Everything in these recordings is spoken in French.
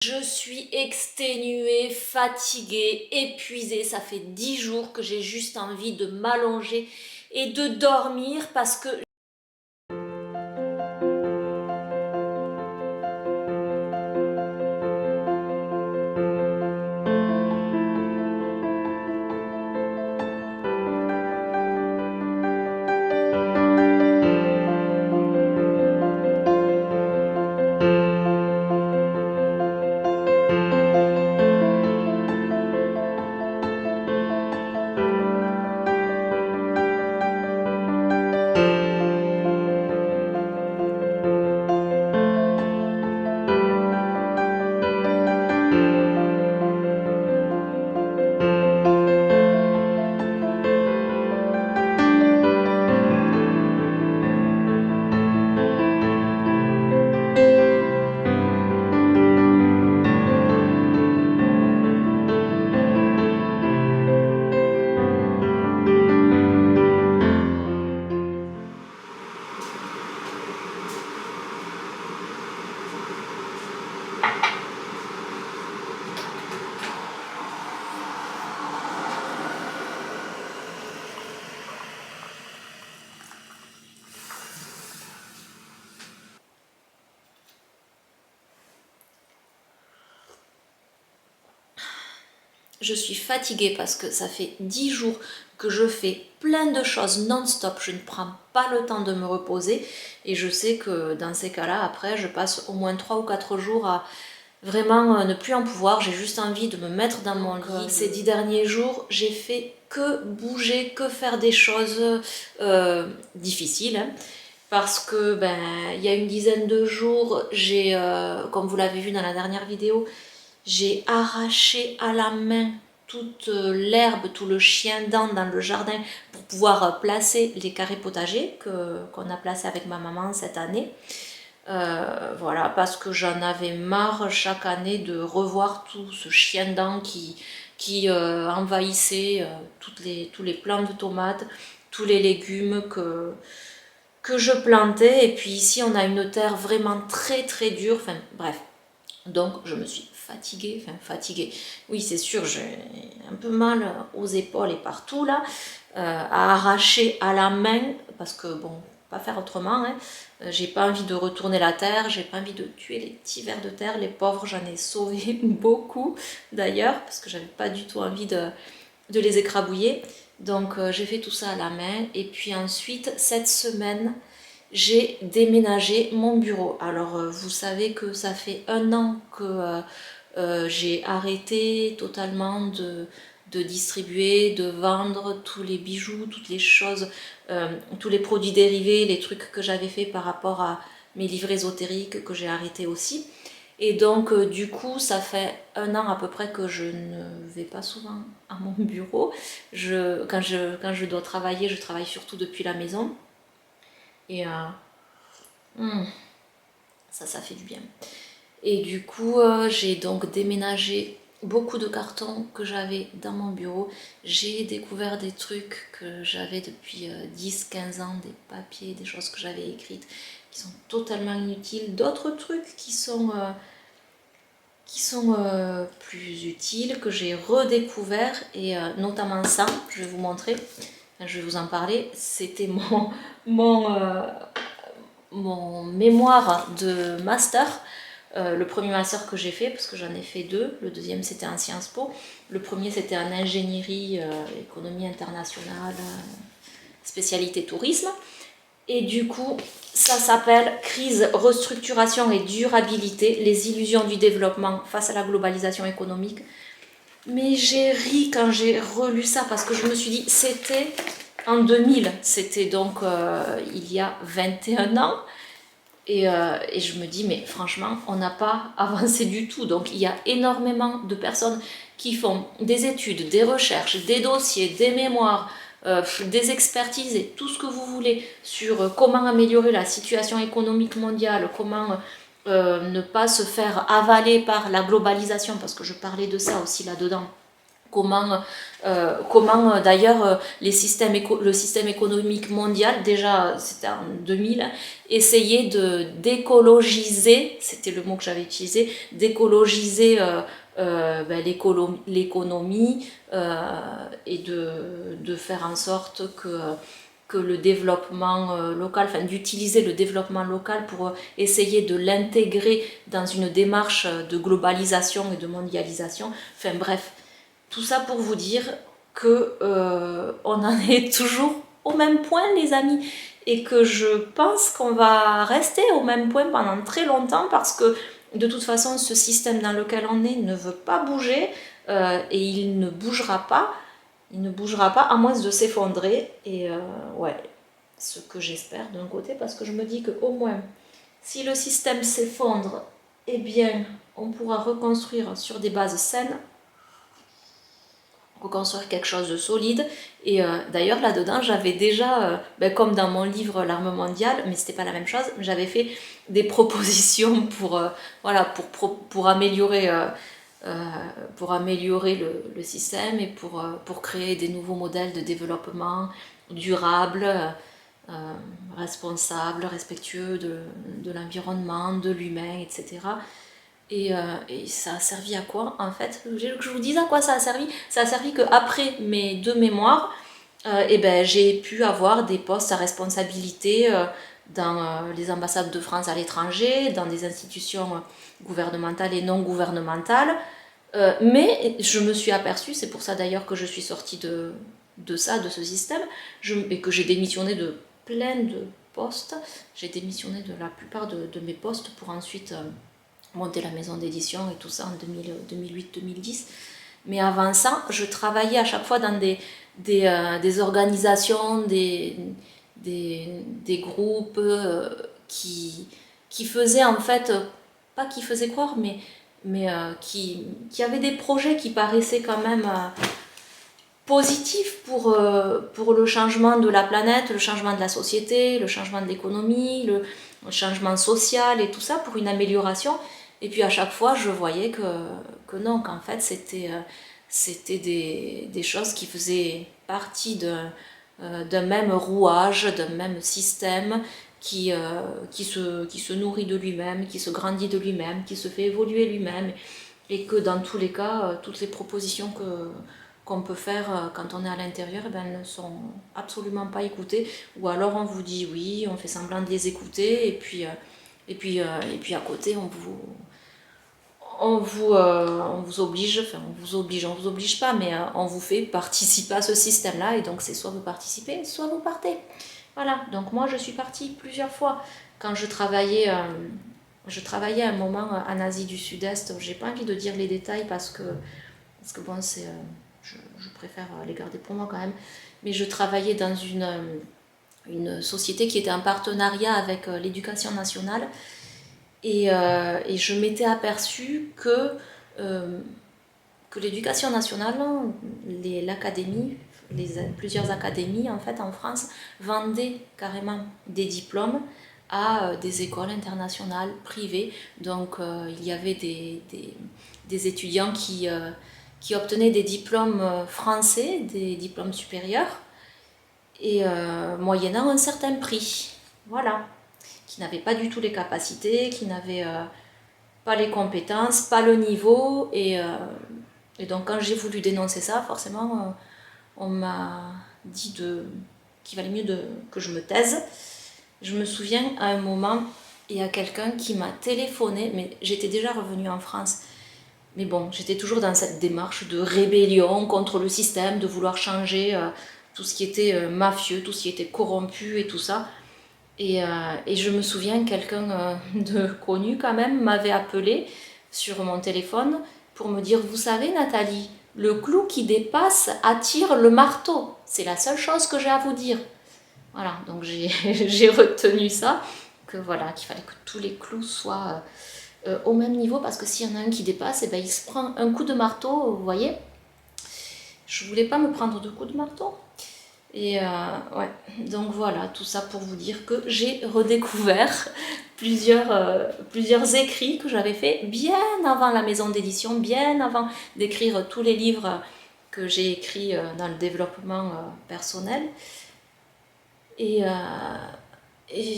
Je suis exténuée, fatiguée, épuisée. Ça fait 10 jours que j'ai juste envie de m'allonger et de dormir parce que je suis fatiguée parce que ça fait 10 jours que je fais plein de choses non-stop. Je ne prends pas le temps de me reposer et je sais que dans ces cas-là, après, je passe au moins 3 ou 4 jours à vraiment ne plus en pouvoir. J'ai juste envie de me mettre dans mon lit. Ces 10 derniers jours, j'ai fait que bouger, que faire des choses difficiles. Hein. Parce que il y a une dizaine de jours, j'ai, comme vous l'avez vu dans la dernière vidéo, j'ai arraché à la main toute l'herbe, tout le chien-dent dans le jardin pour pouvoir placer les carrés potagers qu'on a placés avec ma maman cette année. Voilà, parce que j'en avais marre chaque année de revoir tout ce chien-dent qui envahissait tous les plants de tomates, tous les légumes que je plantais. Et puis ici, on a une terre vraiment très très dure. Enfin bref, donc je me suis fatiguée. Oui, c'est sûr, j'ai un peu mal aux épaules et partout là, à arracher à la main, parce que bon, pas faire autrement, hein. J'ai pas envie de retourner la terre, j'ai pas envie de tuer les petits vers de terre, les pauvres, j'en ai sauvé beaucoup d'ailleurs, parce que j'avais pas du tout envie de les écrabouiller. Donc j'ai fait tout ça à la main, et puis ensuite, cette semaine, j'ai déménagé mon bureau. Alors vous savez que ça fait 1 an que j'ai arrêté totalement de distribuer, de vendre tous les bijoux, toutes les choses, tous les produits dérivés, les trucs que j'avais fait par rapport à mes livres ésotériques que j'ai arrêté aussi. Et donc du coup ça fait 1 an à peu près que je ne vais pas souvent à mon bureau. Quand je dois travailler, je travaille surtout depuis la maison. Et ça fait du bien. Et du coup, j'ai donc déménagé beaucoup de cartons que j'avais dans mon bureau. J'ai découvert des trucs que j'avais depuis 10-15 ans, des papiers, des choses que j'avais écrites qui sont totalement inutiles, d'autres trucs qui sont plus utiles, que j'ai redécouvert, et notamment ça, je vais vous montrer, je vais vous en parler. C'était mon mémoire de master, le premier master que j'ai fait, parce que j'en ai fait 2, le deuxième c'était en Sciences Po, le premier c'était en ingénierie, économie internationale, spécialité tourisme, et du coup ça s'appelle crise, restructuration et durabilité, les illusions du développement face à la globalisation économique. Mais j'ai ri quand j'ai relu ça, parce que je me suis dit, c'était en 2000, c'était donc il y a 21 ans. Et je me dis, mais franchement, on n'a pas avancé du tout. Donc il y a énormément de personnes qui font des études, des recherches, des dossiers, des mémoires, des expertises et tout ce que vous voulez sur comment améliorer la situation économique mondiale, comment ne pas se faire avaler par la globalisation, parce que je parlais de ça aussi là-dedans. comment d'ailleurs le système économique mondial, déjà c'était en 2000, essayait de d'écologiser, c'était le mot que j'avais utilisé, d'écologiser l'économie et de faire en sorte que le développement local, enfin d'utiliser le développement local pour essayer de l'intégrer dans une démarche de globalisation et de mondialisation. Enfin bref, tout ça pour vous dire que on en est toujours au même point, les amis, et que je pense qu'on va rester au même point pendant très longtemps parce que de toute façon, ce système dans lequel on est ne veut pas bouger et il ne bougera pas. Il ne bougera pas à moins de s'effondrer. Et ouais, ce que j'espère d'un côté, parce que je me dis qu'au moins, si le système s'effondre, eh bien, on pourra reconstruire sur des bases saines, reconstruire quelque chose de solide. Et d'ailleurs, là-dedans, j'avais déjà, comme dans mon livre L'arme mondiale, mais c'était pas la même chose, j'avais fait des propositions pour améliorer le système et pour créer des nouveaux modèles de développement durable, responsable, respectueux de l'environnement, de l'humain, etc. Et ça a servi à quoi en fait? Je vous dis à quoi ça a servi. Ça a servi qu'après mes 2 mémoires, j'ai pu avoir des postes à responsabilité dans les ambassades de France à l'étranger, dans des institutions gouvernementales et non gouvernementales. Mais je me suis aperçue, c'est pour ça d'ailleurs que je suis sortie de ce système, et que j'ai démissionné de plein de postes. J'ai démissionné de la plupart de mes postes pour ensuite monter la maison d'édition et tout ça en 2008-2010. Mais avant ça, je travaillais à chaque fois dans des organisations, des groupes qui faisaient en fait, pas qui faisaient croire, mais qui avaient des projets qui paraissaient quand même positifs pour le changement de la planète, le changement de la société, le changement de l'économie, le changement social et tout ça, pour une amélioration. Et puis à chaque fois, je voyais que non, qu'en fait, c'était des choses qui faisaient partie d'un même rouage, d'un même système qui se nourrit de lui-même, qui se grandit de lui-même, qui se fait évoluer lui-même. Et que dans tous les cas, toutes les propositions qu'on peut faire quand on est à l'intérieur, elles ne sont absolument pas écoutées. Ou alors on vous dit oui, on fait semblant de les écouter, et puis à côté, on vous oblige, enfin on vous oblige pas, mais on vous fait participer à ce système-là, et donc c'est soit vous participez, soit vous partez. Voilà, donc moi je suis partie plusieurs fois. Quand je travaillais à un moment en Asie du Sud-Est, j'ai pas envie de dire les détails parce que bon, je préfère les garder pour moi quand même, mais je travaillais dans une société qui était en partenariat avec l'éducation nationale. Et je m'étais aperçue que l'éducation nationale, l'académie, plusieurs académies en fait en France vendaient carrément des diplômes à des écoles internationales privées. Donc il y avait des étudiants qui obtenaient des diplômes français, des diplômes supérieurs, et moyennant un certain prix. Voilà. Qui n'avaient pas du tout les capacités, qui n'avaient pas les compétences, pas le niveau. Et donc quand j'ai voulu dénoncer ça, forcément, on m'a dit qu'il valait mieux que je me taise. Je me souviens à un moment, il y a quelqu'un qui m'a téléphoné, mais j'étais déjà revenue en France. Mais bon, j'étais toujours dans cette démarche de rébellion contre le système, de vouloir changer tout ce qui était mafieux, tout ce qui était corrompu et tout ça. Et je me souviens, quelqu'un de connu quand même m'avait appelé sur mon téléphone pour me dire: vous savez Nathalie, le clou qui dépasse attire le marteau. C'est la seule chose que j'ai à vous dire. Voilà, donc j'ai retenu ça, qu'il fallait que tous les clous soient au même niveau, parce que s'il y en a un qui dépasse, il se prend un coup de marteau, vous voyez. Je voulais pas me prendre de coups de marteau. Et ouais, donc voilà, tout ça pour vous dire que j'ai redécouvert plusieurs écrits que j'avais fait bien avant la maison d'édition, bien avant d'écrire tous les livres que j'ai écrit dans le développement personnel. Et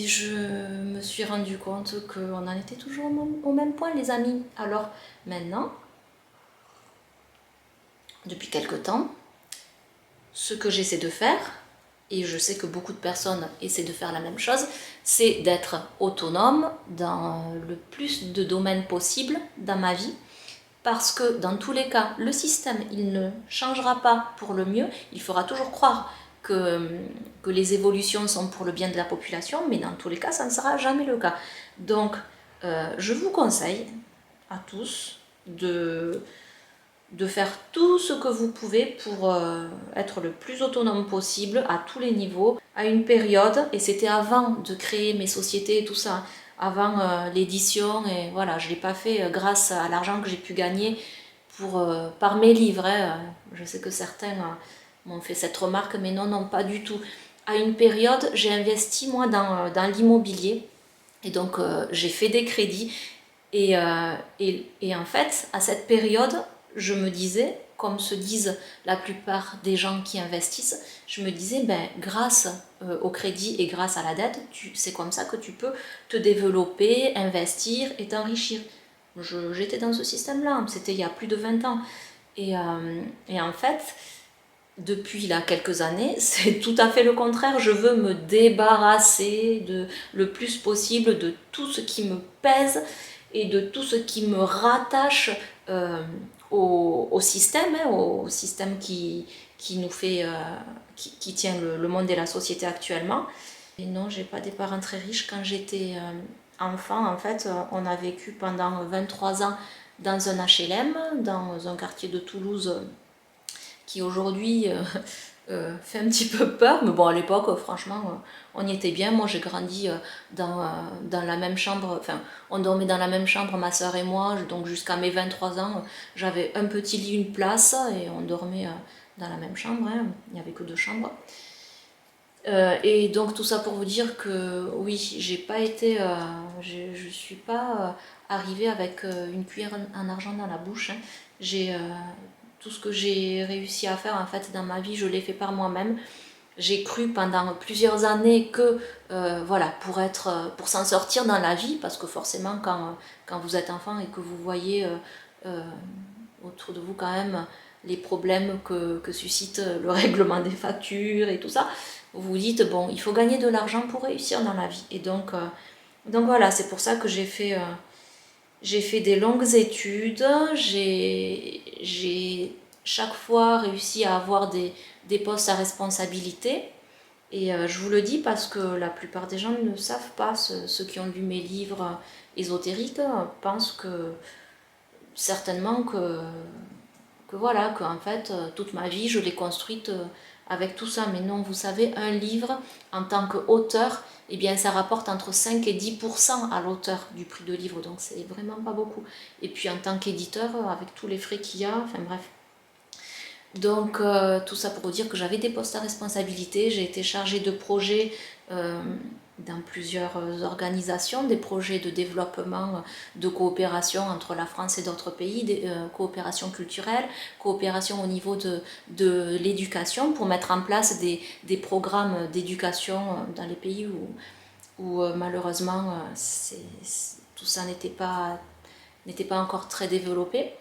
je me suis rendu compte qu'on en était toujours au même point, les amis. Alors maintenant, depuis quelque temps, ce que j'essaie de faire, et je sais que beaucoup de personnes essaient de faire la même chose, c'est d'être autonome dans le plus de domaines possible dans ma vie, parce que dans tous les cas, le système, il ne changera pas pour le mieux, il fera toujours croire que les évolutions sont pour le bien de la population, mais dans tous les cas, ça ne sera jamais le cas. Donc, je vous conseille à tous de faire tout ce que vous pouvez pour être le plus autonome possible à tous les niveaux, à une période, et c'était avant de créer mes sociétés et tout ça, avant l'édition, et voilà, je ne l'ai pas fait grâce à l'argent que j'ai pu gagner par mes livres. Je sais que certains m'ont fait cette remarque, mais non, non, pas du tout. À une période, j'ai investi moi dans l'immobilier, et donc j'ai fait des crédits, et en fait, à cette période, je me disais, comme se disent la plupart des gens qui investissent, je me disais, ben, grâce au crédit et grâce à la dette, c'est comme ça que tu peux te développer, investir et t'enrichir. J'étais dans ce système-là, c'était il y a plus de 20 ans. Et en fait, depuis là quelques années, c'est tout à fait le contraire. Je veux me débarrasser le plus possible de tout ce qui me pèse et de tout ce qui me rattache au système, au système qui nous fait, qui tient le monde et la société actuellement. Et non, j'ai pas des parents très riches. Quand j'étais enfant, en fait, on a vécu pendant 23 ans dans un HLM, dans un quartier de Toulouse qui aujourd'hui fait un petit peu peur, mais bon, à l'époque, franchement, on y était bien. Moi, j'ai grandi dans la même chambre, enfin, on dormait dans la même chambre, ma soeur et moi, donc jusqu'à mes 23 ans, j'avais un petit lit, une place, et on dormait dans la même chambre, hein. Il n'y avait que 2 chambres. Et donc tout ça pour vous dire que oui, j'ai pas été, je suis pas arrivée avec une cuillère en argent dans la bouche, hein. J'ai tout ce que j'ai réussi à faire en fait dans ma vie, je l'ai fait par moi-même. J'ai cru pendant plusieurs années que voilà, pour s'en sortir dans la vie, parce que forcément quand vous êtes enfant et que vous voyez euh, autour de vous quand même les problèmes que suscite le règlement des factures et tout ça, vous vous dites bon, il faut gagner de l'argent pour réussir dans la vie. Et donc voilà, c'est pour ça que j'ai fait des longues études, j'ai chaque fois réussi à avoir des postes à responsabilité. Et je vous le dis parce que la plupart des gens ne savent pas, ceux qui ont lu mes livres ésotériques pensent que certainement que voilà, que en fait toute ma vie je l'ai construite avec tout ça. Mais non, vous savez, un livre en tant qu'auteur, eh bien ça rapporte entre 5 et 10% à l'auteur du prix de livre, donc c'est vraiment pas beaucoup. Et puis en tant qu'éditeur, avec tous les frais qu'il y a, enfin bref. Donc tout ça pour vous dire que j'avais des postes à responsabilité, j'ai été chargée de projets dans plusieurs organisations, des projets de développement, de coopération entre la France et d'autres pays, des coopération culturelle, coopération au niveau de l'éducation pour mettre en place des programmes d'éducation dans les pays où malheureusement tout ça n'était pas encore très développé.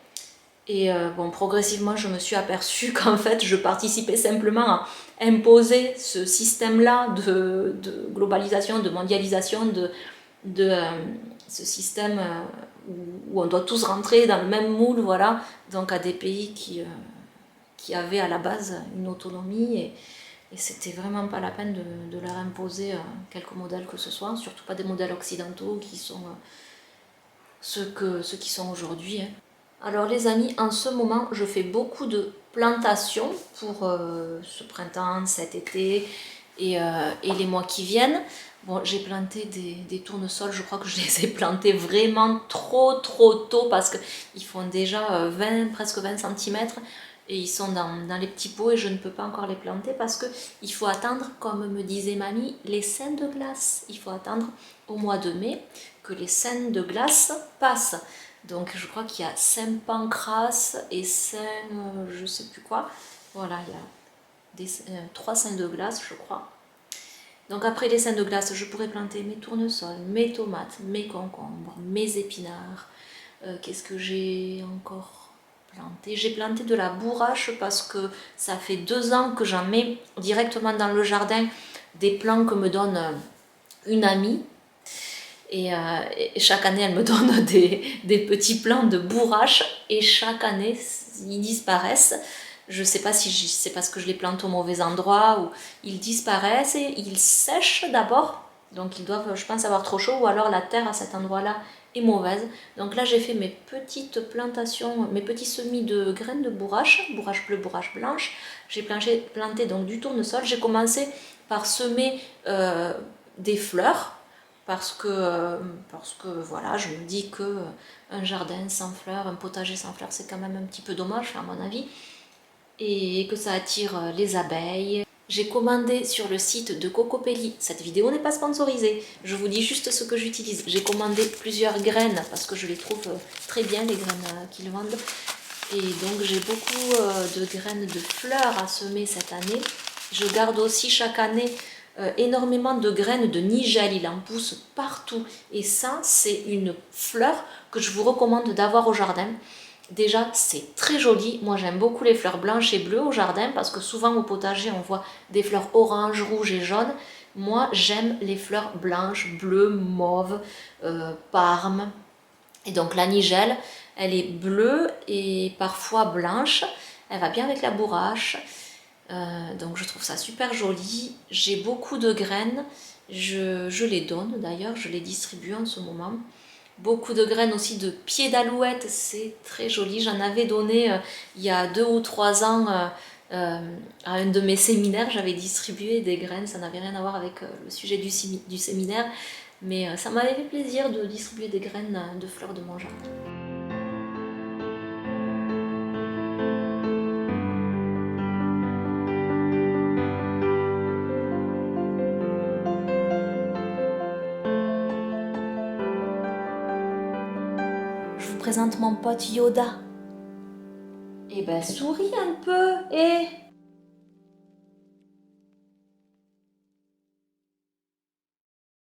Et bon, progressivement, je me suis aperçue qu'en fait, je participais simplement à imposer ce système-là de globalisation, de mondialisation, ce système où on doit tous rentrer dans le même moule, voilà, donc à des pays qui avaient à la base une autonomie, et c'était vraiment pas la peine de leur imposer quelque modèle que ce soit, surtout pas des modèles occidentaux qui sont ceux qui sont aujourd'hui, hein. Alors les amis, en ce moment, je fais beaucoup de plantations pour ce printemps, cet été et les mois qui viennent. Bon, j'ai planté des tournesols, je crois que je les ai plantés vraiment trop tôt parce qu'ils font déjà 20, presque 20 cm et ils sont dans les petits pots et je ne peux pas encore les planter parce qu'il faut attendre, comme me disait mamie, les scènes de glace. Il faut attendre au mois de mai que les scènes de glace passent. Donc je crois qu'il y a Saint-Pancras et Saint... je sais plus quoi. Voilà, il y a 3 saints de glace, je crois. Donc après les saints de glace, je pourrais planter mes tournesols, mes tomates, mes concombres, mes épinards. Qu'est-ce que j'ai encore planté? J'ai planté de la bourrache parce que ça fait 2 ans que j'en mets directement dans le jardin, des plants que me donne une amie. Et chaque année, elle me donne des petits plants de bourrache et chaque année, ils disparaissent. Je ne sais pas si c'est parce que je les plante au mauvais endroit ou ils disparaissent et ils sèchent d'abord. Donc ils doivent, je pense, avoir trop chaud ou alors la terre à cet endroit-là est mauvaise. Donc là, j'ai fait mes petites plantations, mes petits semis de graines de bourrache, bourrache bleue, bourrache blanche. J'ai planté donc du tournesol. J'ai commencé par semer des fleurs parce que voilà, je me dis que un jardin sans fleurs, un potager sans fleurs, c'est quand même un petit peu dommage à mon avis, et que ça attire les abeilles. J'ai commandé sur le site de Cocopelli, cette vidéo n'est pas sponsorisée, je vous dis juste ce que j'utilise. J'ai commandé plusieurs graines parce que je les trouve très bien, les graines qu'ils vendent. Et donc j'ai beaucoup de graines de fleurs à semer cette année. Je garde aussi chaque année énormément de graines de nigel, il en pousse partout. Et ça, c'est une fleur que je vous recommande d'avoir au jardin. Déjà, c'est très joli. Moi, j'aime beaucoup les fleurs blanches et bleues au jardin parce que souvent au potager, on voit des fleurs orange, rouge et jaune. Moi, j'aime les fleurs blanches, bleues, mauves, parme. Et donc la nigelle, elle est bleue et parfois blanche. Elle va bien avec la bourrache. Donc je trouve ça super joli. J'ai beaucoup de graines. Je les donne d'ailleurs, je les distribue en ce moment. Beaucoup de graines aussi de pieds d'alouette, c'est très joli. J'en avais donné il y a 2 ou 3 ans à un de mes séminaires. J'avais distribué des graines, ça n'avait rien à voir avec le sujet du séminaire. Mais ça m'avait fait plaisir de distribuer des graines de fleurs de mon jardin. Je vous présente mon pote Yoda. Eh ben souris un peu,